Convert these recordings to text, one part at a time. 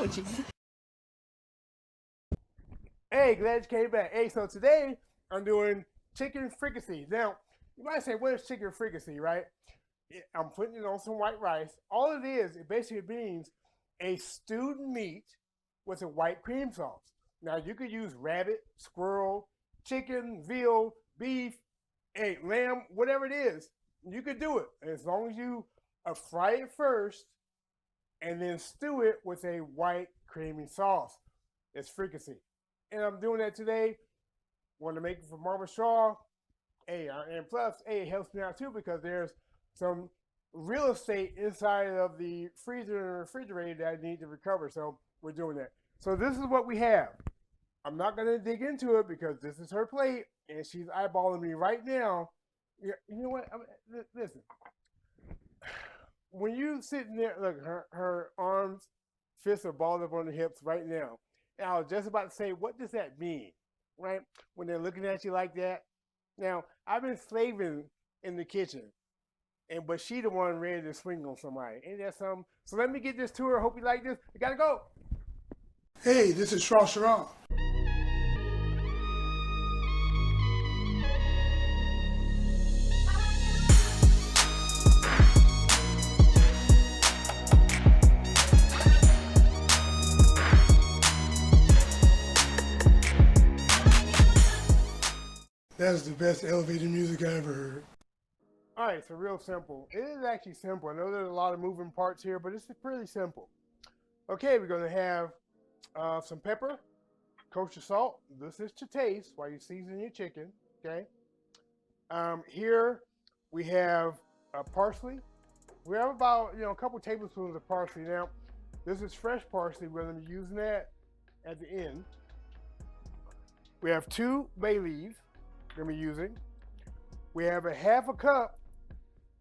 Coochie. Hey, glad you came back. Hey, so today I'm doing chicken fricassee. Now, you might say, what is chicken fricassee, right? I'm putting it on some white rice. All it is, it basically means a stewed meat with a white cream sauce. Now, you could use rabbit, squirrel, chicken, veal, beef, hey, lamb, whatever it is. You could do it as long as you fry it first and then stew it with a white creamy sauce. It's fricassee. And I'm doing that today. Want to make it for Mama Shaw. Hey, and plus, hey, it helps me out too because there's some real estate inside of the freezer and refrigerator that I need to recover. So we're doing that. So this is what we have. I'm not going to dig into it because this is her plate and she's eyeballing me right now. You know what? Listen. When you sitting there, look, her arms, fists are balled up on the hips right now. And I was just about to say, what does that mean? Right? When they're looking at you like that. Now, I've been slaving in the kitchen, but she the one ready to swing on somebody. Ain't that something? So let me get this to her. Hope you like this. I gotta go. Hey, this is Shrashira. That's the best elevator music I ever heard. All right, so real simple. It is actually simple. I know there's a lot of moving parts here, but it's pretty simple. Okay, we're going to have some pepper, kosher salt. This is to taste while you season your chicken. Okay. Here we have parsley. We have about a couple tablespoons of parsley. Now, this is fresh parsley. We're going to be using that at the end. We have 2 bay leaves we're going to be using. We have a half a cup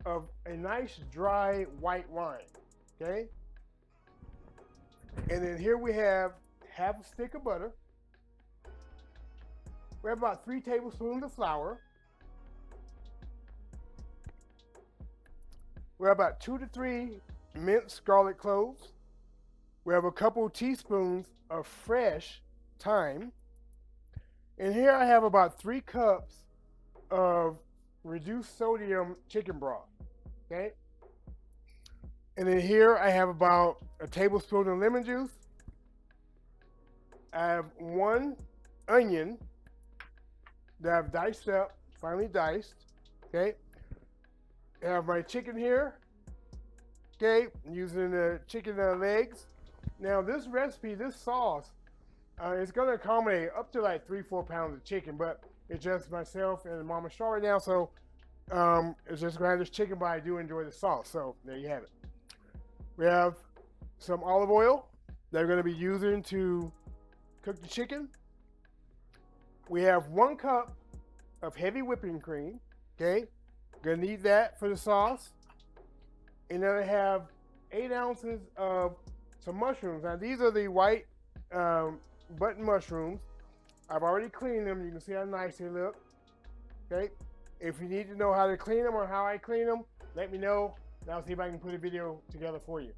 of a nice dry white wine. Okay. And then here we have half a stick of butter. We have about 3 tablespoons of flour. We have about 2 to 3 minced garlic cloves. We have a couple teaspoons of fresh thyme. And here I have about 3 cups of reduced sodium chicken broth. Okay. And then here I have about a tablespoon of lemon juice. I have 1 onion that I've diced up, finely diced. Okay. I have my chicken here. Okay, using the chicken legs. Now this recipe, this sauce, it's going to accommodate up to like 3-4 pounds of chicken, but it's just myself and Mama Shaw right now, so it's just going to have this chicken, but I do enjoy the sauce. So there you have it. We have some olive oil that we're going to be using to cook the chicken. We have 1 cup of heavy whipping cream. Okay, going to need that for the sauce. And then I have 8 ounces of some mushrooms. Now these are the white button mushrooms. I've already cleaned them. You can see how nice they look. Okay. If you need to know how to clean them or how I clean them, let me know. And I'll see if I can put a video together for you.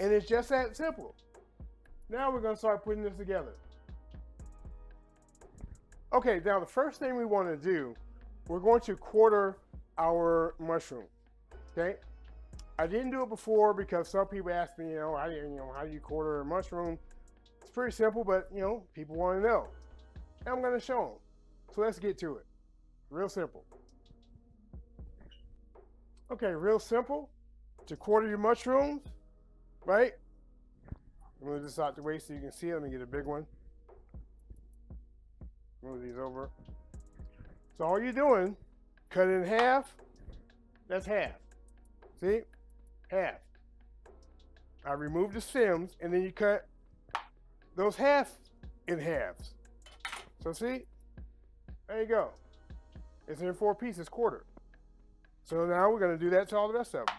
And it's just that simple. Now we're going to start putting this together. Okay, now the first thing we want to do, we're going to quarter our mushroom. Okay. I didn't do it before because some people ask me, how do you quarter a mushroom? It's pretty simple, but people want to know. And I'm going to show them. So let's get to it. Real simple. Okay, real simple. To quarter your mushrooms, right? Move this out the way so you can see it. Let me get a big one. Move these over. So all you're doing, cut it in half. That's half. See? Half. I remove the stems, and then you cut those half in halves. So see? There you go. It's in 4 pieces, quartered. So now we're going to do that to all the rest of them.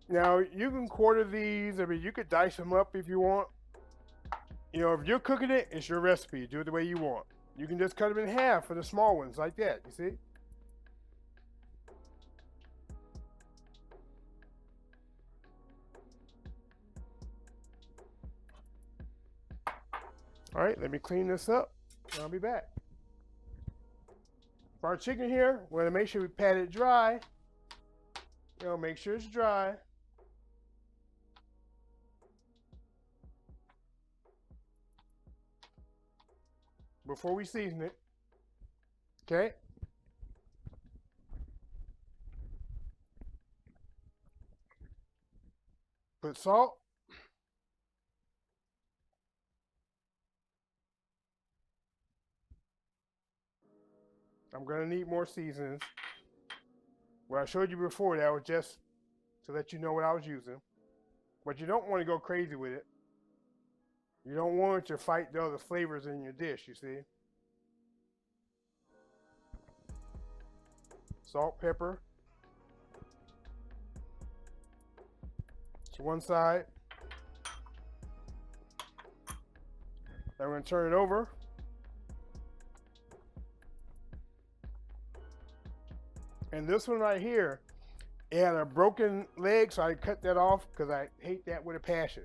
Now, you can quarter these. I mean, you could dice them up if you want. If you're cooking it, it's your recipe. Do it the way you want. You can just cut them in half for the small ones like that, you see? All right, let me clean this up and I'll be back. For our chicken here, we're gonna make sure we pat it dry. Make sure it's dry. Before we season it. Okay. Put salt. I'm gonna need more seasonings. What I showed you before, that was just to let you know what I was using. But you don't want to go crazy with it. You don't want it to fight the other flavors in your dish, you see. Salt, pepper. To one side. Then we're going to turn it over. And this one right here, it had a broken leg, so I cut that off because I hate that with a passion.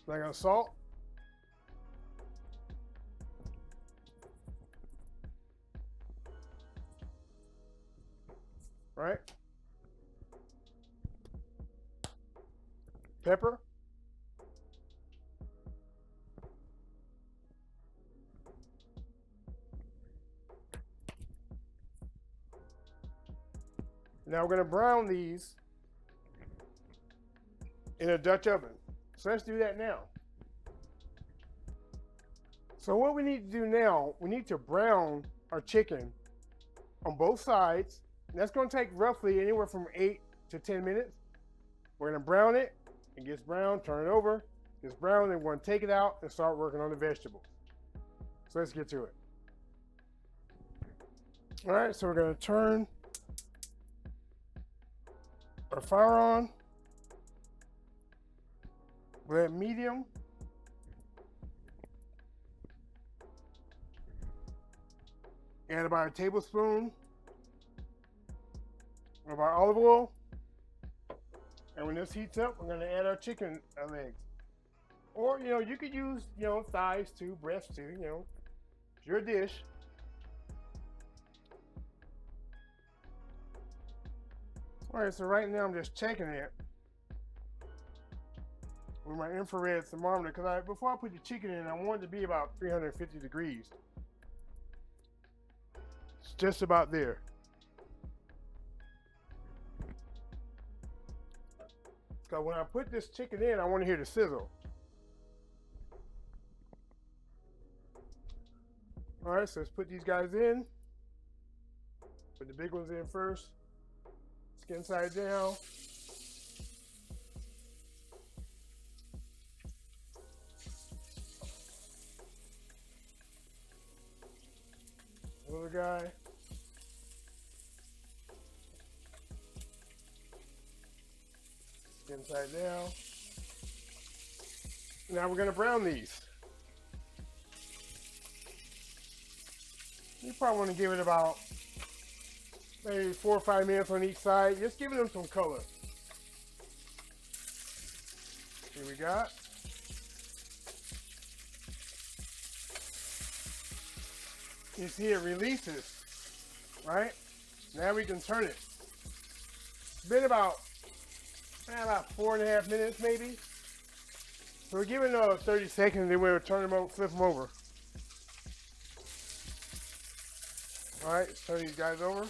So I'm going to salt. Right? Pepper. Now we're going to brown these in a Dutch oven. So let's do that now. So what we need to do now, we need to brown our chicken on both sides. And that's going to take roughly anywhere from 8 to 10 minutes. We're going to brown it. It gets brown, turn it over. It gets brown, then we're going to take it out and start working on the vegetables. So let's get to it. All right, so we're going to turn our fire on. We're at medium. Add about a tablespoon of our olive oil. And when this heats up, we're going to add our chicken legs. Or, you could use, thighs too, breasts too, it's your dish. All right, so right now I'm just checking it with my infrared thermometer because before I put the chicken in, I want it to be about 350 degrees. It's just about there. Because when I put this chicken in, I want to hear the sizzle. All right, so let's put these guys in. Put the big ones in first. Skin side down. Little guy. Skin side down. Now we're going to brown these. You probably want to give it about maybe 4 or 5 minutes on each side, just giving them some color. Here we got. You see it releases, right? Now we can turn it. It's been about 4.5 minutes maybe. So we're giving it another 30 seconds and then we'll turn them over, flip them over. All right, let's turn these guys over.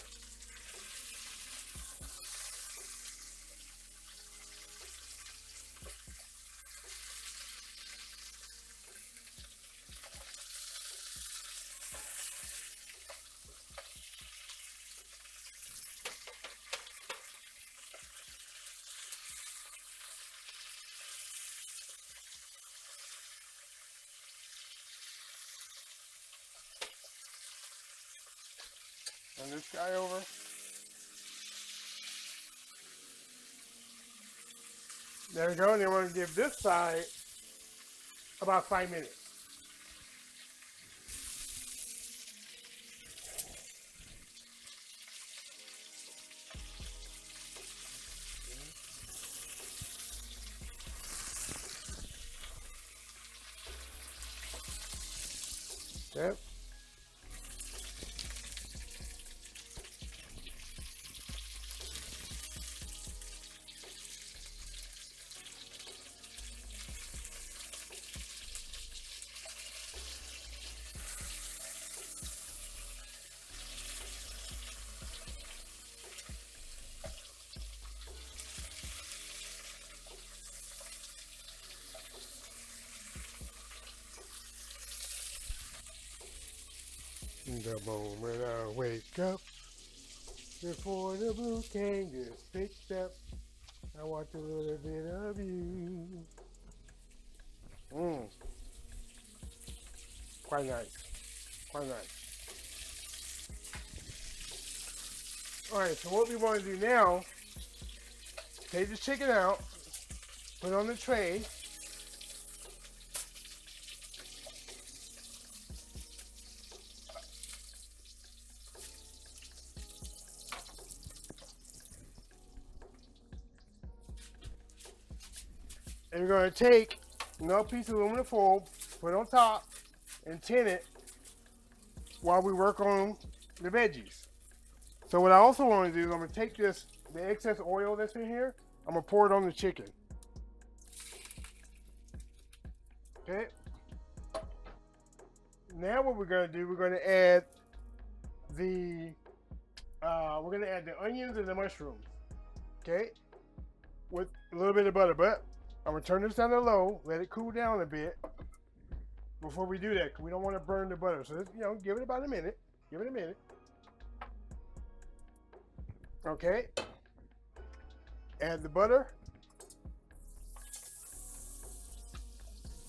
Turn this guy over. There we go. And then we're going to give this side about 5 minutes. Okay. The moment I wake up, before the blue cane gets picked up, I want a little bit of you. Mmm. Quite nice. Quite nice. Alright, so what we want to do now, take the chicken out, put it on the tray. And we're going to take another piece of aluminum foil, put it on top, and tin it while we work on the veggies. So what I also want to do is I'm going to take the excess oil that's in here, I'm going to pour it on the chicken. Okay. Now what we're going to do, we're going to add the onions and the mushrooms. Okay. With a little bit of butter, but I'm going to turn this down to low, let it cool down a bit before we do that, because we don't want to burn the butter. So, give it about a minute. Give it a minute. Okay. Add the butter.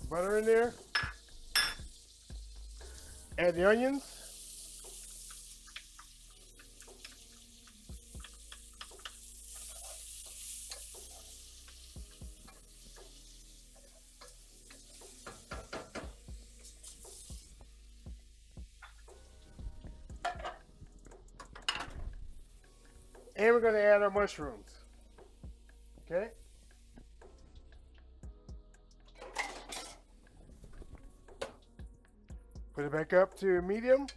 Butter in there. Add the onions. And we're going to add our mushrooms. Okay. Put it back up to medium.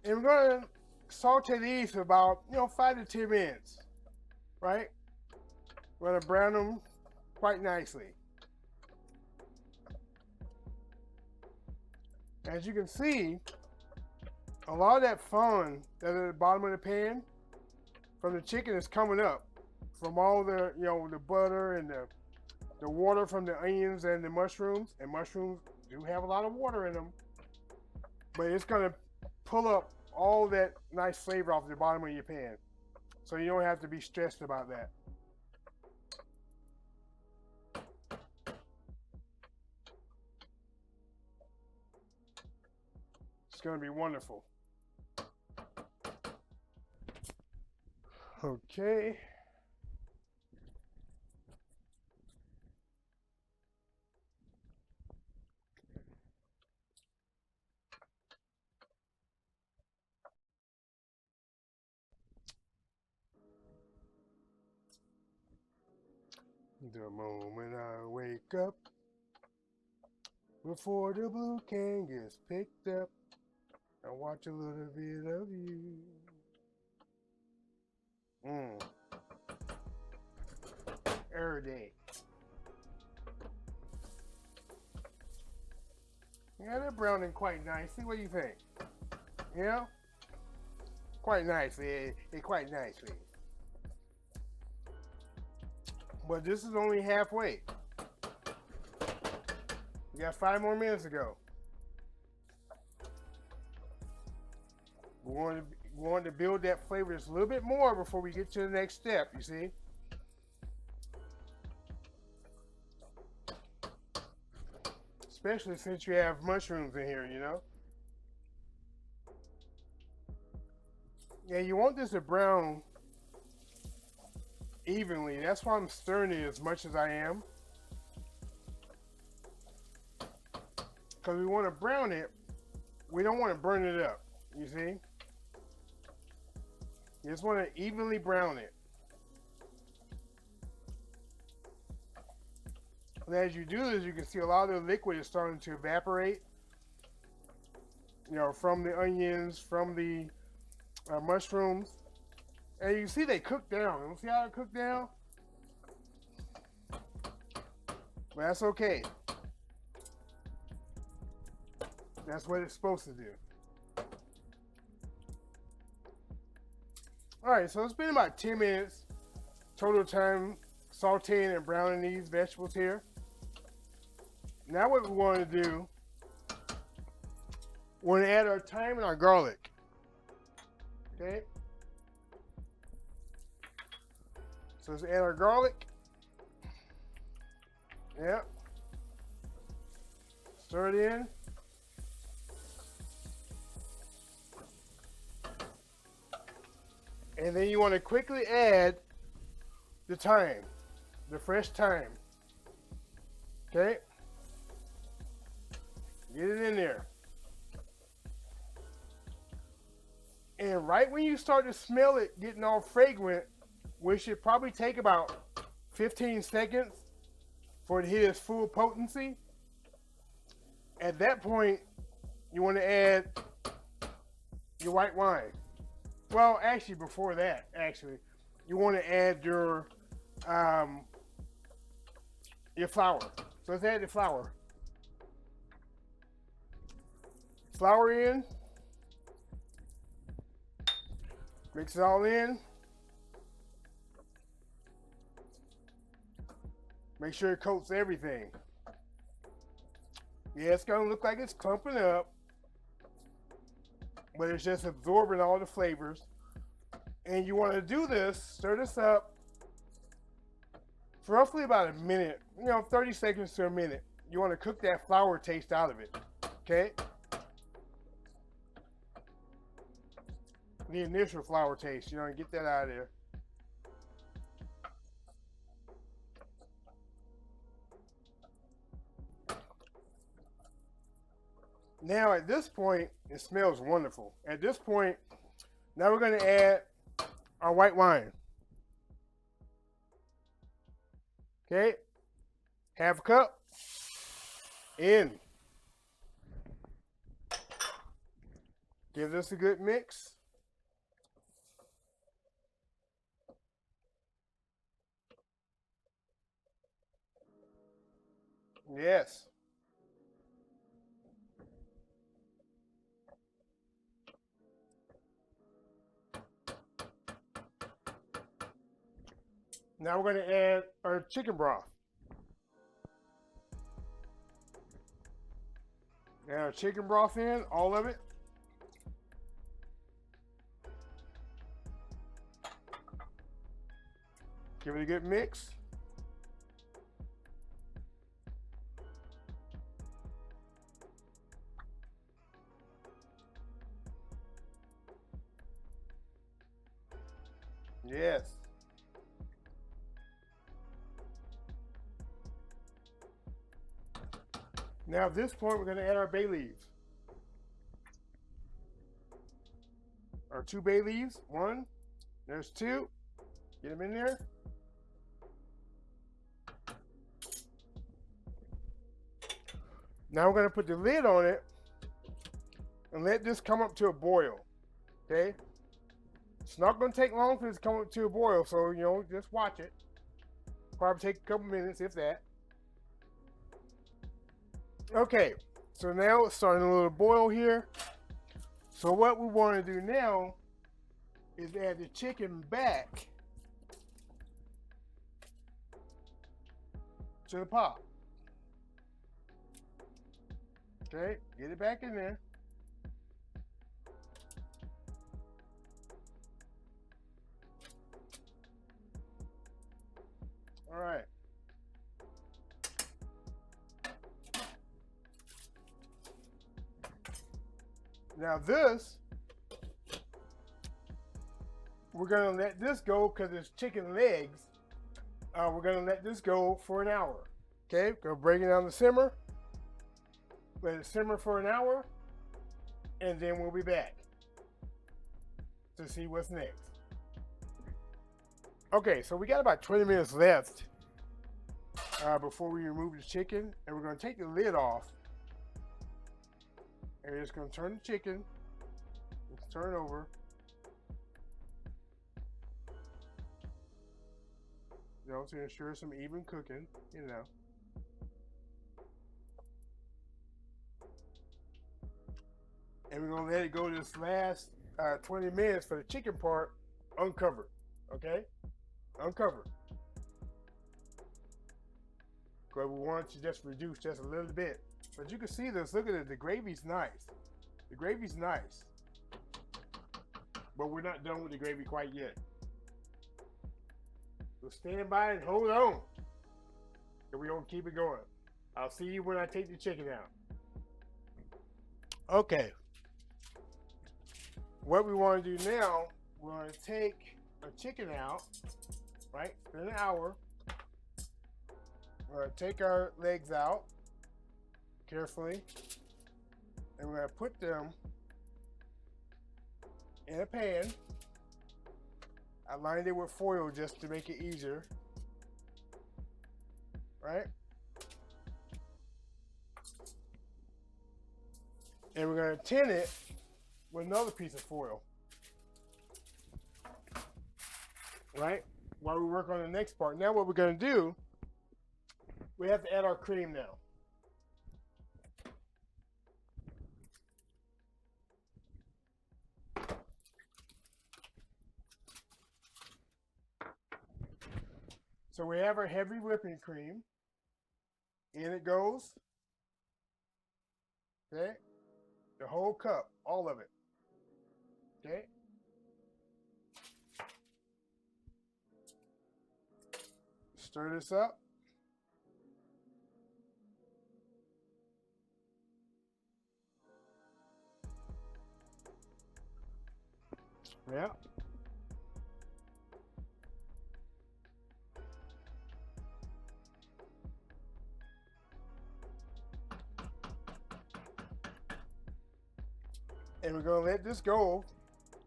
And we're going to saute these for about, 5 to 10 minutes. Right? We're going to brown them quite nicely. As you can see, a lot of that foam that's at the bottom of the pan from the chicken is coming up from all the, the butter and the water from the onions and the mushrooms. And mushrooms do have a lot of water in them. But it's going to pull up all that nice flavor off the bottom of your pan. So you don't have to be stressed about that. It's going to be wonderful. Okay. The moment I wake up, before the blue can gets picked up, I watch a little bit of you. Every day. Yeah, they're browning quite nicely. What do you think? Yeah? Quite nicely. Quite nicely. But this is only halfway. We got 5 more minutes to go. We want to build that flavor just a little bit more before we get to the next step, you see? Especially since you have mushrooms in here, Yeah, you want this to brown evenly. That's why I'm stirring it as much as I am. Because we want to brown it. We don't want to burn it up, you see? You just want to evenly brown it. And as you do this, you can see a lot of the liquid is starting to evaporate. You know, from the onions, from the mushrooms. And you see they cook down. You see how they cook down? But that's okay. That's what it's supposed to do. Alright, so it's been about 10 minutes total time sauteing and browning these vegetables here. Now what we want to do, we're going to add our thyme and our garlic. Okay? So let's add our garlic. Yep. Stir it in. And then you want to quickly add the thyme, the fresh thyme. Okay? Get it in there. And right when you start to smell it getting all fragrant, which should probably take about 15 seconds for it to hit its full potency, at that point, you want to add your white wine. Well, actually, before that, you want to add your flour. So let's add the flour. Flour in. Mix it all in. Make sure it coats everything. Yeah, it's going to look like it's clumping up, but it's just absorbing all the flavors. And you want to do this, stir this up for roughly about a minute, 30 seconds to a minute. You want to cook that flour taste out of it, okay? The initial flour taste, get that out of there. Now at this point, it smells wonderful. At this point, now we're going to add our white wine. Okay, half a cup in. Give this a good mix. Yes. Now we're going to add our chicken broth. Add our chicken broth in, all of it. Give it a good mix. Yes. Now at this point, we're going to add our bay leaves. Our 2 bay leaves. 1. There's 2. Get them in there. Now we're going to put the lid on it and let this come up to a boil. Okay? It's not going to take long for this to come up to a boil, so, just watch it. Probably take a couple minutes, if that. Okay, so now it's starting a little boil here. So what we want to do now is add the chicken back to the pot. Okay, get it back in there. All right. Now this, we're going to let this go because it's chicken legs. We're going to let this go for an hour. Okay, go bring it down to simmer. Let it simmer for an hour, and then we'll be back to see what's next. Okay, so we got about 20 minutes left before we remove the chicken, and we're going to take the lid off, and we're just going to turn the chicken. Let's turn it over. You know, to ensure some even cooking, you know. And we're going to let it go this last 20 minutes for the chicken part uncovered, okay? Uncovered. Because we want to just reduce just a little bit. But you can see this, look at it, the gravy's nice. The gravy's nice. But we're not done with the gravy quite yet. So stand by and hold on. And we're going to keep it going. I'll see you when I take the chicken out. Okay. What we want to do now, we're going to take a chicken out, right? Spend an hour. We're going to take our legs out carefully, and we're going to put them in a pan. I lined it with foil just to make it easier, right? And we're going to tin it with another piece of foil, right? While we work on the next part. Now what we're going to do, we have to add our cream now. So we have our heavy whipping cream. In it goes. Okay? The whole cup, all of it. Okay? Stir this up. Yeah. And we're going to let this go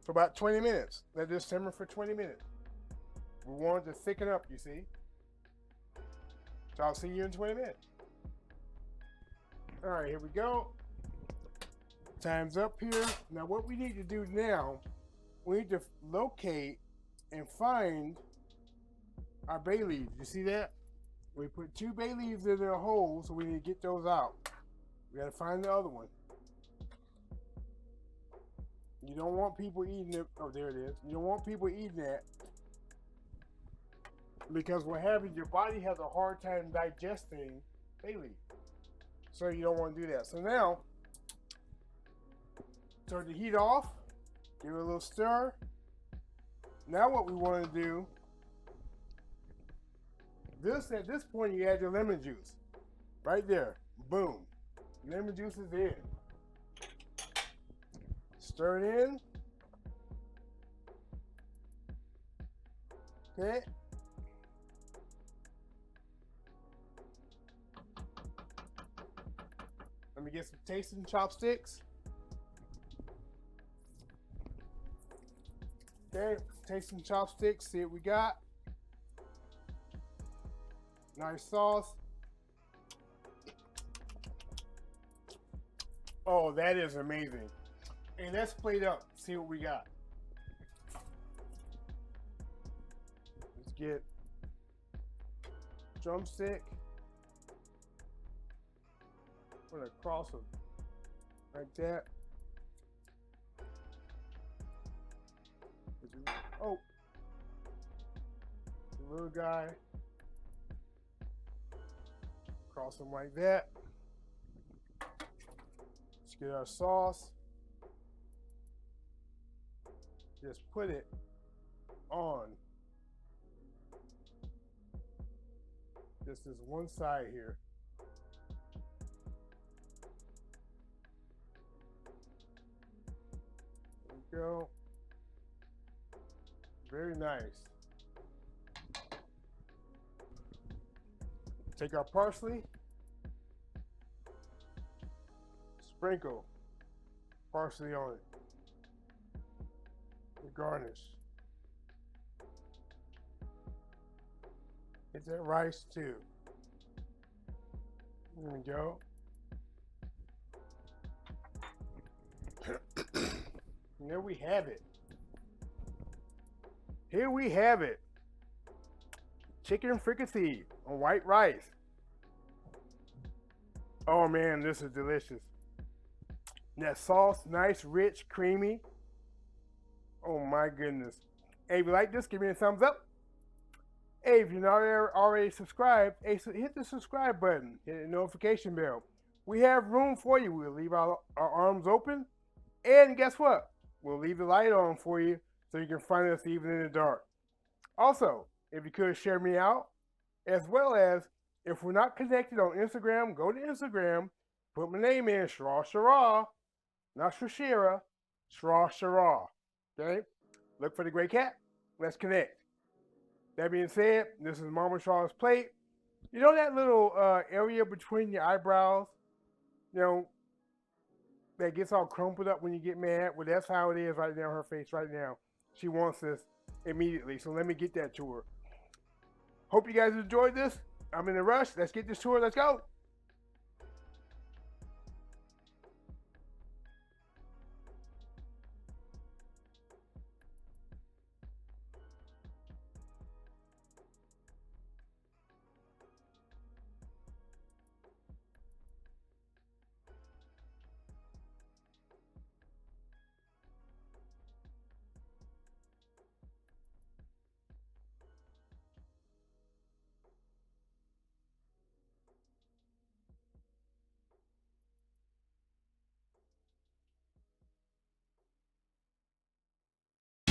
for about 20 minutes. Let this simmer for 20 minutes. We want it to thicken up, you see. So I'll see you in 20 minutes. All right, here we go. Time's up here. Now what we need to do now, we need to locate and find our bay leaves. You see that? We put 2 bay leaves in their hole, so we need to get those out. We got to find the other one. You don't want people eating it. Oh, there it is. You don't want people eating that, because what happens, your body has a hard time digesting bay leaf. So you don't want to do that. So now, turn the heat off. Give it a little stir. Now what we want to do, at this point you add your lemon juice. Right there. Boom. Lemon juice is in. Stir it in. Okay. Let me get some tasting chopsticks. Okay, tasting chopsticks. See what we got. Nice sauce. Oh, that is amazing. And let's plate up. See what we got. Let's get drumstick. Put it across them like that. Oh, the little guy. Cross them like that. Let's get our sauce. Just put it on just this one side here. There we go. Very nice. Take our parsley, sprinkle parsley on it. Garnish. Get that rice too. There we go. And there we have it. Here we have it. Chicken fricassee on white rice. Oh man, this is delicious. And that sauce, nice, rich, creamy. Oh my goodness. Hey, if you like this, give me a thumbs up. Hey, if you're not already subscribed, hey, so hit the subscribe button, hit the notification bell. We have room for you. We'll leave our arms open. And guess what? We'll leave the light on for you so you can find us even in the dark. Also, if you could share me out, as well as if we're not connected on Instagram, go to Instagram, put my name in, Shrashira, not Shrashira, Shrashira. Okay? Look for the gray cat. Let's connect. That being said, this is Mama Shaw's plate. You know that little area between your eyebrows? You know, that gets all crumpled up when you get mad? Well, that's how it is right now, her face right now. She wants this immediately, so let me get that to her. Hope you guys enjoyed this. I'm in a rush. Let's get this to her. Let's go.